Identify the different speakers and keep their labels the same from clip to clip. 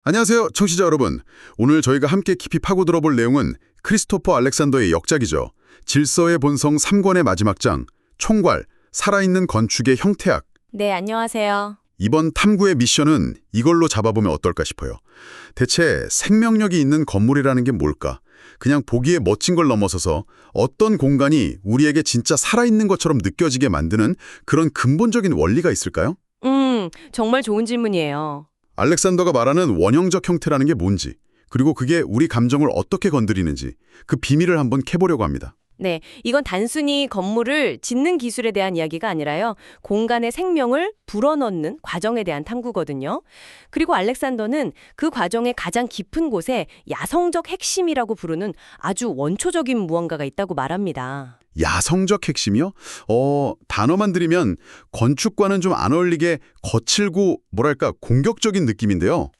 Speaker 1: 안녕하세요, 청취자 여러분. 오늘 저희가 함께 깊이 파고 들어볼 내용은 크리스토퍼 알렉산더의 역작이죠. 질서의 본성 3권의 마지막 장, 총괄, 살아있는 건축의 형태학.
Speaker 2: 네, 안녕하세요.
Speaker 1: 이번 탐구의 미션은 이걸로 잡아보면 어떨까 싶어요. 대체 생명력이 있는 건물이라는 게 뭘까? 그냥 보기에 멋진 걸 넘어서서 어떤 공간이 우리에게 진짜 살아있는 것처럼 느껴지게 만드는 그런 근본적인 원리가 있을까요?
Speaker 2: 정말 좋은 질문이에요.
Speaker 1: 알렉산더가 말하는 원형적 형태라는 게 뭔지, 그리고 그게 우리 감정을 어떻게 건드리는지 그 비밀을 한번 캐보려고 합니다.
Speaker 2: 네, 이건 단순히 건물을 짓는 기술에 대한 이야기가 아니라요. 공간의 생명을 불어넣는 과정에 대한 탐구거든요. 그리고 알렉산더는 그 과정의 가장 깊은 곳에 야성적 핵심이라고 부르는 아주 원초적인 무언가가 있다고 말합니다.
Speaker 1: 야성적 핵심이요? 단어만 들으면 건축과는 좀 안 어울리게 거칠고 뭐랄까 공격적인 느낌인데요.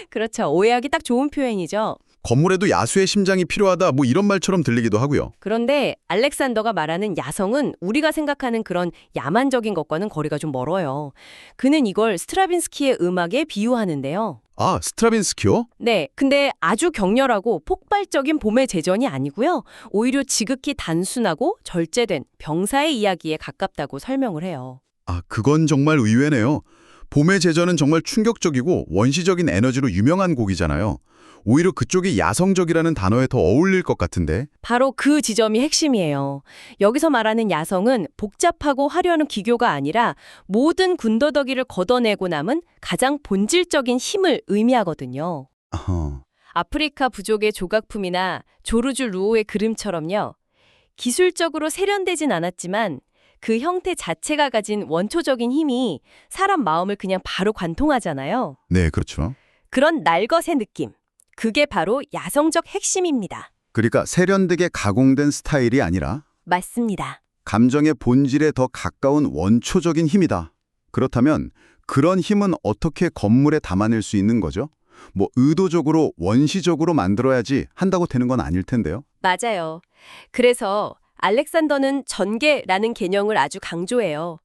Speaker 2: 그렇죠. 오해하기 딱 좋은 표현이죠.
Speaker 1: 건물에도 야수의 심장이 필요하다 뭐 이런 말처럼 들리기도 하고요.
Speaker 2: 그런데 알렉산더가 말하는 야성은 우리가 생각하는 그런 야만적인 것과는 거리가 좀 멀어요. 그는 이걸 스트라빈스키의 음악에 비유하는데요.
Speaker 1: 아, 스트라빈스키요?
Speaker 2: 네, 근데 아주 격렬하고 폭발적인 봄의 제전이 아니고요. 오히려 지극히 단순하고 절제된 병사의 이야기에 가깝다고 설명을 해요.
Speaker 1: 아, 그건 정말 의외네요. 봄의 제전은 정말 충격적이고 원시적인 에너지로 유명한 곡이잖아요. 오히려 그쪽이 야성적이라는 단어에 더 어울릴 것 같은데.
Speaker 2: 바로 그 지점이 핵심이에요. 여기서 말하는 야성은 복잡하고 화려한 기교가 아니라 모든 군더더기를 걷어내고 남은 가장 본질적인 힘을 의미하거든요.
Speaker 1: 어허.
Speaker 2: 아프리카 부족의 조각품이나 조르주 루오의 그림처럼요. 기술적으로 세련되진 않았지만 그 형태 자체가 가진 원초적인 힘이 사람 마음을 그냥 바로 관통하잖아요.
Speaker 1: 네, 그렇죠.
Speaker 2: 그런 날것의 느낌. 그게 바로 야성적 핵심입니다.
Speaker 1: 그러니까 세련되게 가공된 스타일이 아니라
Speaker 2: 맞습니다.
Speaker 1: 감정의 본질에 더 가까운 원초적인 힘이다. 그렇다면 그런 힘은 어떻게 건물에 담아낼 수 있는 거죠? 뭐 의도적으로 원시적으로 만들어야지 한다고 되는 건 아닐 텐데요.
Speaker 2: 맞아요. 그래서 알렉산더는 전개라는 개념을 아주 강조해요.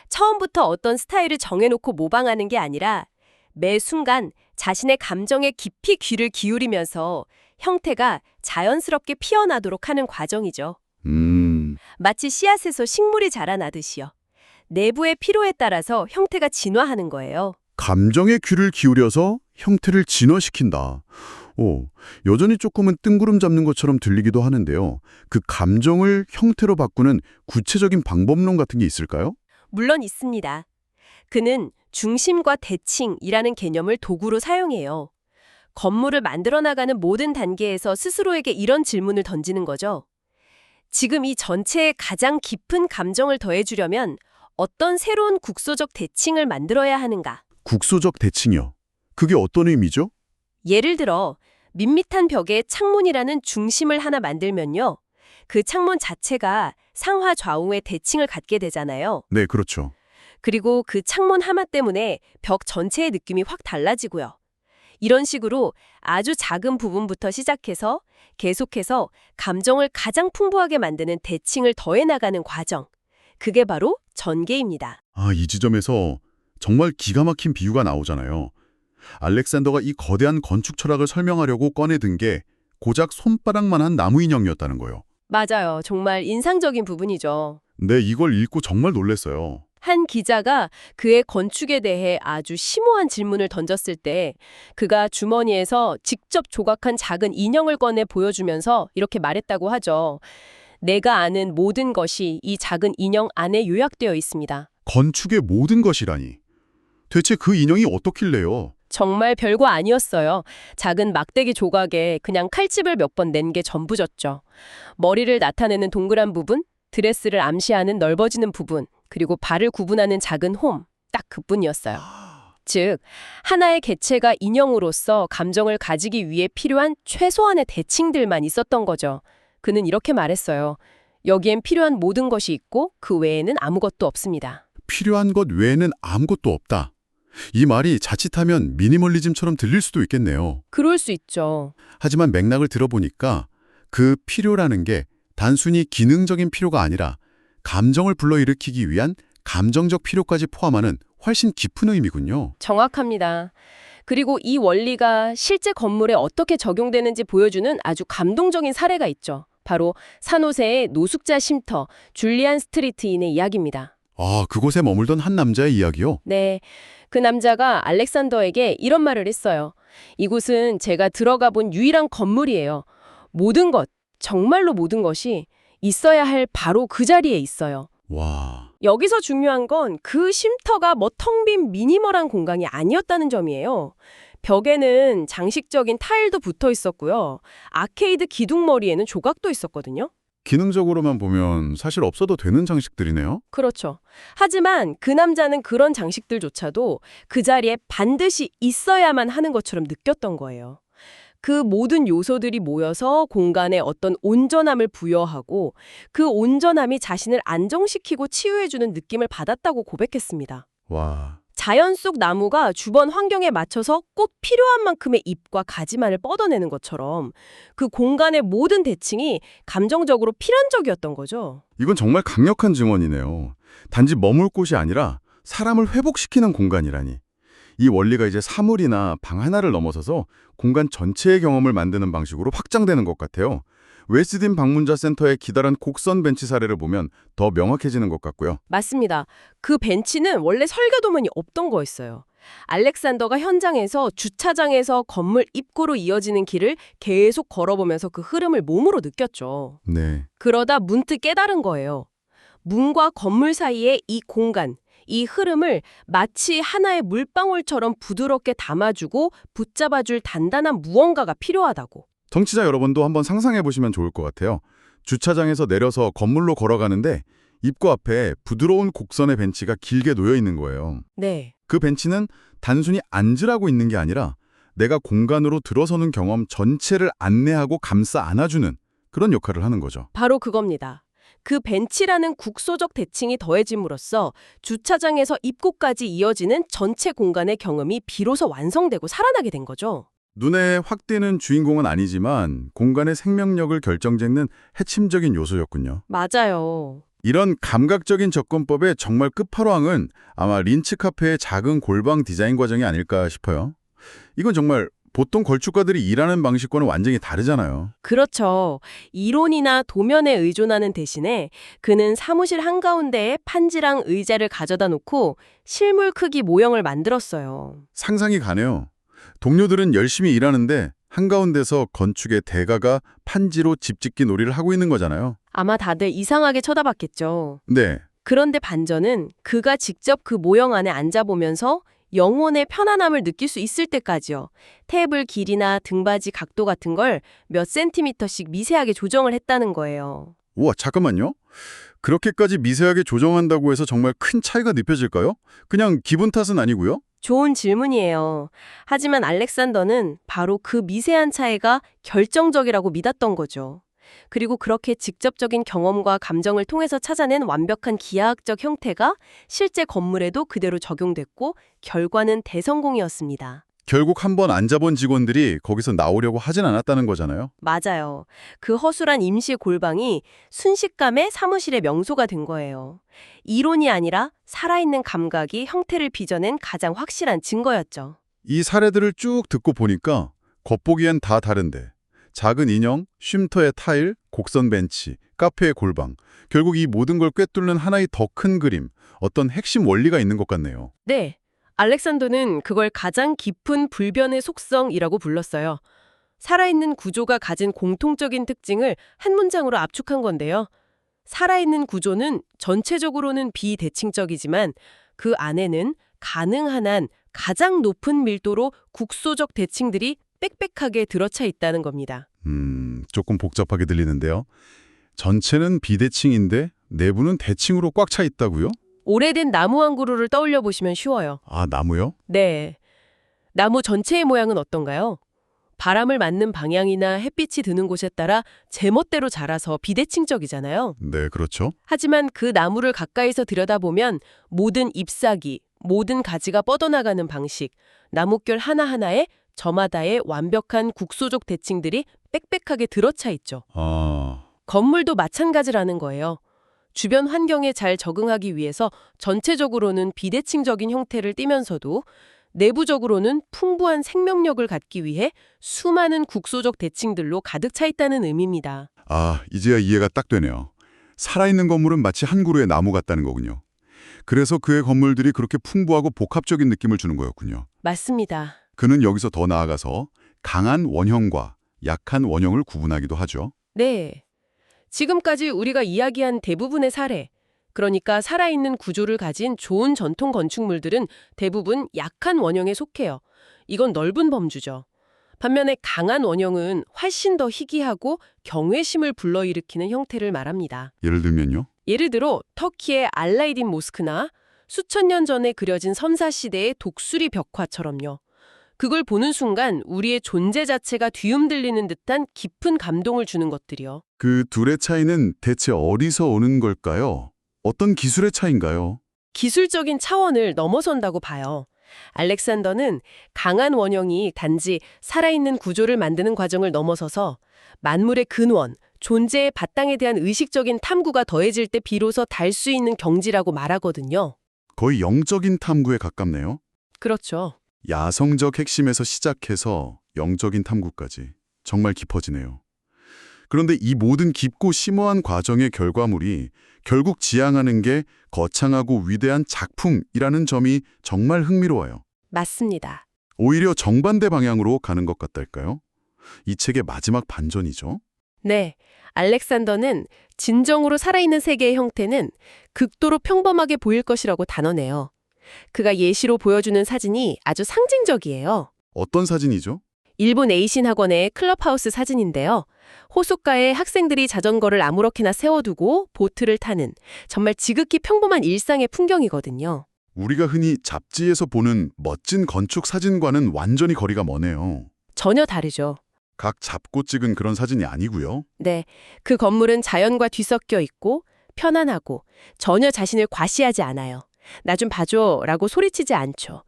Speaker 2: 처음부터 어떤 스타일을 정해놓고 모방하는 게 아니라 매 순간 자신의 감정에 깊이 귀를 기울이면서 형태가 자연스럽게 피어나도록 하는 과정이죠. 마치 씨앗에서 식물이 자라나듯이요. 내부의 필요에 따라서 형태가 진화하는 거예요.
Speaker 1: 감정의 귀를 기울여서 형태를 진화시킨다. 여전히 조금은 뜬구름 잡는 것처럼 들리기도 하는데요. 그 감정을 형태로 바꾸는 구체적인 방법론 같은 게 있을까요?
Speaker 2: 물론 있습니다. 그는 중심과 대칭이라는 개념을 도구로 사용해요. 건물을 만들어 나가는 모든 단계에서 스스로에게 이런 질문을 던지는 거죠. 지금 이 전체에 가장 깊은 감정을 더해주려면 어떤 새로운 국소적 대칭을 만들어야 하는가?
Speaker 1: 국소적 대칭이요. 그게 어떤 의미죠?
Speaker 2: 예를 들어 밋밋한 벽에 창문이라는 중심을 하나 만들면요. 그 창문 자체가 상하 좌우의 대칭을 갖게 되잖아요.
Speaker 1: 네, 그렇죠.
Speaker 2: 그리고 그 창문 하나 때문에 벽 전체의 느낌이 확 달라지고요. 이런 식으로 아주 작은 부분부터 시작해서 계속해서 감정을 가장 풍부하게 만드는 대칭을 더해 나가는 과정. 그게 바로 전개입니다.
Speaker 1: 아, 이 지점에서 정말 기가 막힌 비유가 나오잖아요. 알렉산더가 이 거대한 건축 철학을 설명하려고 꺼내든 게 고작 손바닥만한 나무 인형이었다는 거예요.
Speaker 2: 맞아요. 정말 인상적인 부분이죠.
Speaker 1: 네, 이걸 읽고 정말 놀랐어요.
Speaker 2: 한 기자가 그의 건축에 대해 아주 심오한 질문을 던졌을 때 그가 주머니에서 직접 조각한 작은 인형을 꺼내 보여주면서 이렇게 말했다고 하죠. 내가 아는 모든 것이 이 작은 인형 안에 요약되어 있습니다.
Speaker 1: 건축의 모든 것이라니. 대체 그 인형이 어떻길래요?
Speaker 2: 정말 별거 아니었어요. 작은 막대기 조각에 그냥 칼집을 몇 번 낸 게 전부졌죠. 머리를 나타내는 동그란 부분, 드레스를 암시하는 넓어지는 부분, 그리고 발을 구분하는 작은 홈, 딱 그뿐이었어요. 즉, 하나의 개체가 인형으로서 감정을 가지기 위해 필요한 최소한의 대칭들만 있었던 거죠. 그는 이렇게 말했어요. 여기엔 필요한 모든 것이 있고 그 외에는 아무것도 없습니다.
Speaker 1: 필요한 것 외에는 아무것도 없다. 이 말이 자칫하면 미니멀리즘처럼 들릴 수도 있겠네요.
Speaker 2: 그럴 수 있죠.
Speaker 1: 하지만 맥락을 들어보니까 그 필요라는 게 단순히 기능적인 필요가 아니라 감정을 불러일으키기 위한 감정적 필요까지 포함하는 훨씬 깊은 의미군요.
Speaker 2: 정확합니다. 그리고 이 원리가 실제 건물에 어떻게 적용되는지 보여주는 아주 감동적인 사례가 있죠. 바로 산호세의 노숙자 쉼터 줄리안 스트리트인의 이야기입니다.
Speaker 1: 아, 그곳에 머물던 한 남자의 이야기요?
Speaker 2: 네, 그 남자가 알렉산더에게 이런 말을 했어요. 이곳은 제가 들어가 본 유일한 건물이에요. 모든 것, 정말로 모든 것이 있어야 할 바로 그 자리에 있어요.
Speaker 1: 와,
Speaker 2: 여기서 중요한 건 그 쉼터가 뭐 텅 빈 미니멀한 공간이 아니었다는 점이에요. 벽에는 장식적인 타일도 붙어 있었고요. 아케이드 기둥머리에는 조각도 있었거든요.
Speaker 1: 기능적으로만 보면 사실 없어도 되는 장식들이네요.
Speaker 2: 그렇죠. 하지만 그 남자는 그런 장식들조차도 그 자리에 반드시 있어야만 하는 것처럼 느꼈던 거예요. 그 모든 요소들이 모여서 공간에 어떤 온전함을 부여하고 그 온전함이 자신을 안정시키고 치유해주는 느낌을 받았다고 고백했습니다.
Speaker 1: 와,
Speaker 2: 자연 속 나무가 주변 환경에 맞춰서 꼭 필요한 만큼의 잎과 가지만을 뻗어내는 것처럼 그 공간의 모든 대칭이 감정적으로 필연적이었던 거죠.
Speaker 1: 이건 정말 강력한 증언이네요. 단지 머물 곳이 아니라 사람을 회복시키는 공간이라니. 이 원리가 이제 사물이나 방 하나를 넘어서서 공간 전체의 경험을 만드는 방식으로 확장되는 것 같아요. 웨스딘 방문자 센터의 기다란 곡선 벤치 사례를 보면 더 명확해지는 것 같고요.
Speaker 2: 맞습니다. 그 벤치는 원래 설계도면이 없던 거였어요. 알렉산더가 현장에서 주차장에서 건물 입구로 이어지는 길을 계속 걸어보면서 그 흐름을 몸으로 느꼈죠.
Speaker 1: 네.
Speaker 2: 그러다 문득 깨달은 거예요. 문과 건물 사이의 이 공간, 이 흐름을 마치 하나의 물방울처럼 부드럽게 담아주고 붙잡아줄 단단한 무언가가 필요하다고.
Speaker 1: 청취자 여러분도 한번 상상해 보시면 좋을 것 같아요. 주차장에서 내려서 건물로 걸어가는데 입구 앞에 부드러운 곡선의 벤치가 길게 놓여 있는 거예요.
Speaker 2: 네.
Speaker 1: 그 벤치는 단순히 앉으라고 있는 게 아니라 내가 공간으로 들어서는 경험 전체를 안내하고 감싸 안아주는 그런 역할을 하는 거죠.
Speaker 2: 바로 그겁니다. 그 벤치라는 국소적 대칭이 더해짐으로써 주차장에서 입구까지 이어지는 전체 공간의 경험이 비로소 완성되고 살아나게 된 거죠.
Speaker 1: 눈에 확 띄는 주인공은 아니지만 공간의 생명력을 결정짓는 핵심적인 요소였군요.
Speaker 2: 맞아요.
Speaker 1: 이런 감각적인 접근법의 정말 끝판왕은 아마 린츠 카페의 작은 골방 디자인 과정이 아닐까 싶어요. 이건 정말 보통 건축가들이 일하는 방식과는 완전히 다르잖아요.
Speaker 2: 그렇죠. 이론이나 도면에 의존하는 대신에 그는 사무실 한가운데에 판지랑 의자를 가져다 놓고 실물 크기 모형을 만들었어요.
Speaker 1: 상상이 가네요. 동료들은 열심히 일하는데 한가운데서 건축의 대가가 판지로 집짓기 놀이를 하고 있는 거잖아요.
Speaker 2: 아마 다들 이상하게 쳐다봤겠죠.
Speaker 1: 네,
Speaker 2: 그런데 반전은 그가 직접 그 모형 안에 앉아보면서 영혼의 편안함을 느낄 수 있을 때까지요. 테이블 길이나 등받이 각도 같은 걸 몇 센티미터씩 미세하게 조정을 했다는 거예요.
Speaker 1: 우와, 잠깐만요. 그렇게까지 미세하게 조정한다고 해서 정말 큰 차이가 느껴질까요? 그냥 기분 탓은 아니고요?
Speaker 2: 좋은 질문이에요. 하지만 알렉산더는 바로 그 미세한 차이가 결정적이라고 믿었던 거죠. 그리고 그렇게 직접적인 경험과 감정을 통해서 찾아낸 완벽한 기하학적 형태가 실제 건물에도 그대로 적용됐고 결과는 대성공이었습니다.
Speaker 1: 결국 한번 앉아본 직원들이 거기서 나오려고 하진 않았다는 거잖아요.
Speaker 2: 맞아요. 그 허술한 임시 골방이 순식간에 사무실의 명소가 된 거예요. 이론이 아니라 살아있는 감각이 형태를 빚어낸 가장 확실한 증거였죠.
Speaker 1: 이 사례들을 쭉 듣고 보니까 겉보기엔 다 다른데 작은 인형, 쉼터의 타일, 곡선 벤치, 카페의 골방 결국 이 모든 걸 꿰뚫는 하나의 더 큰 그림, 어떤 핵심 원리가 있는 것 같네요.
Speaker 2: 네. 알렉산더는 그걸 가장 깊은 불변의 속성이라고 불렀어요. 살아있는 구조가 가진 공통적인 특징을 한 문장으로 압축한 건데요. 살아있는 구조는 전체적으로는 비대칭적이지만 그 안에는 가능한 한 가장 높은 밀도로 국소적 대칭들이 빽빽하게 들어차 있다는 겁니다.
Speaker 1: 조금 복잡하게 들리는데요. 전체는 비대칭인데 내부는 대칭으로 꽉 차 있다고요?
Speaker 2: 오래된 나무 한 그루를 떠올려 보시면 쉬워요.
Speaker 1: 아, 나무요?
Speaker 2: 네. 나무 전체의 모양은 어떤가요? 바람을 맞는 방향이나 햇빛이 드는 곳에 따라 제멋대로 자라서 비대칭적이잖아요.
Speaker 1: 네, 그렇죠.
Speaker 2: 하지만 그 나무를 가까이서 들여다보면 모든 잎사귀, 모든 가지가 뻗어나가는 방식, 나뭇결 하나하나에 저마다의 완벽한 국소적 대칭들이 빽빽하게 들어차 있죠.
Speaker 1: 아,
Speaker 2: 건물도 마찬가지라는 거예요. 주변 환경에 잘 적응하기 위해서 전체적으로는 비대칭적인 형태를 띠면서도 내부적으로는 풍부한 생명력을 갖기 위해 수많은 국소적 대칭들로 가득 차 있다는 의미입니다.
Speaker 3: 아, 이제야 이해가 딱 되네요. 살아있는 건물은 마치 한 그루의 나무 같다는 거군요. 그래서 그의 건물들이 그렇게 풍부하고 복합적인 느낌을 주는 거였군요.
Speaker 2: 맞습니다.
Speaker 3: 그는 여기서 더 나아가서 강한 원형과 약한 원형을 구분하기도 하죠.
Speaker 2: 네. 지금까지 우리가 이야기한 대부분의 사례, 그러니까 살아있는 구조를 가진 좋은 전통 건축물들은 대부분 약한 원형에 속해요. 이건 넓은 범주죠. 반면에 강한 원형은 훨씬 더 희귀하고 경외심을 불러일으키는 형태를 말합니다.
Speaker 3: 예를 들면요.
Speaker 2: 예를 들어 터키의 알라이딘 모스크나 수천 년 전에 그려진 선사시대의 독수리 벽화처럼요. 그걸 보는 순간 우리의 존재 자체가 뒤흔들리는 듯한 깊은 감동을 주는 것들이요.
Speaker 3: 그 둘의 차이는 대체 어디서 오는 걸까요? 어떤 기술의 차이인가요?
Speaker 2: 기술적인 차원을 넘어선다고 봐요. 알렉산더는 강한 원형이 단지 살아있는 구조를 만드는 과정을 넘어서서 만물의 근원, 존재의 바탕에 대한 의식적인 탐구가 더해질 때 비로소 달 수 있는 경지라고 말하거든요.
Speaker 3: 거의 영적인 탐구에 가깝네요.
Speaker 2: 그렇죠.
Speaker 3: 야성적 핵심에서 시작해서 영적인 탐구까지 정말 깊어지네요. 그런데 이 모든 깊고 심오한 과정의 결과물이 결국 지향하는 게 거창하고 위대한 작품이라는 점이 정말 흥미로워요.
Speaker 2: 맞습니다.
Speaker 3: 오히려 정반대 방향으로 가는 것 같달까요? 이 책의 마지막 반전이죠.
Speaker 2: 네, 알렉산더는 진정으로 살아있는 세계의 형태는 극도로 평범하게 보일 것이라고 단언해요. 그가 예시로 보여주는 사진이 아주 상징적이에요.
Speaker 3: 어떤 사진이죠?
Speaker 2: 일본 에이신 학원의 클럽하우스 사진인데요. 호숫가에 학생들이 자전거를 아무렇게나 세워두고 보트를 타는 정말 지극히 평범한 일상의 풍경이거든요.
Speaker 3: 우리가 흔히 잡지에서 보는 멋진 건축 사진과는 완전히 거리가 머네요.
Speaker 2: 전혀 다르죠.
Speaker 3: 각 잡고 찍은 그런 사진이 아니고요.
Speaker 2: 네, 그 건물은 자연과 뒤섞여 있고 편안하고 전혀 자신을 과시하지 않아요. 나 좀 봐줘 라고 소리치지 않죠.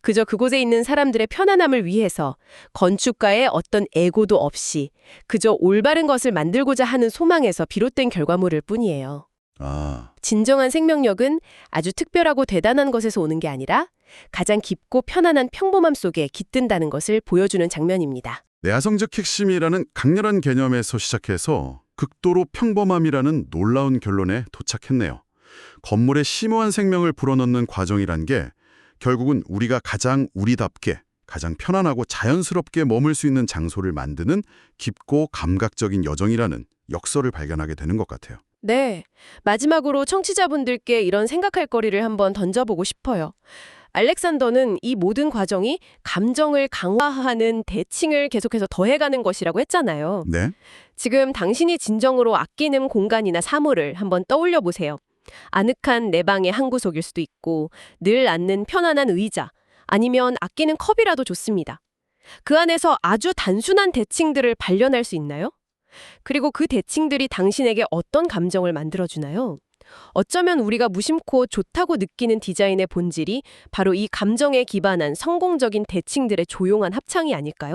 Speaker 2: 그저 그곳에 있는 사람들의 편안함을 위해서 건축가의 어떤 애고도 없이 그저 올바른 것을 만들고자 하는 소망에서 비롯된 결과물일 뿐이에요.
Speaker 3: 아,
Speaker 2: 진정한 생명력은 아주 특별하고 대단한 것에서 오는 게 아니라 가장 깊고 편안한 평범함 속에 깃든다는 것을 보여주는 장면입니다.
Speaker 3: 내하성적 핵심이라는 강렬한 개념에서 시작해서 극도로 평범함이라는 놀라운 결론에 도착했네요. 건물의 심오한 생명을 불어넣는 과정이란 게 결국은 우리가 가장 우리답게, 가장 편안하고 자연스럽게 머물 수 있는 장소를 만드는 깊고 감각적인 여정이라는 역설을 발견하게 되는 것 같아요.
Speaker 2: 네, 마지막으로 청취자분들께 이런 생각할 거리를 한번 던져보고 싶어요. 알렉산더는 이 모든 과정이 감정을 강화하는 대칭을 계속해서 더해가는 것이라고 했잖아요.
Speaker 3: 네?
Speaker 2: 지금 당신이 진정으로 아끼는 공간이나 사물을 한번 떠올려 보세요. 아늑한 내 방의 한 구석일 수도 있고 늘 앉는 편안한 의자 아니면 아끼는 컵이라도 좋습니다. 그 안에서 아주 단순한 대칭들을 발견할 수 있나요? 그리고 그 대칭들이 당신에게 어떤 감정을 만들어주나요? 어쩌면 우리가 무심코 좋다고 느끼는 디자인의 본질이 바로 이 감정에 기반한 성공적인 대칭들의 조용한 합창이 아닐까요?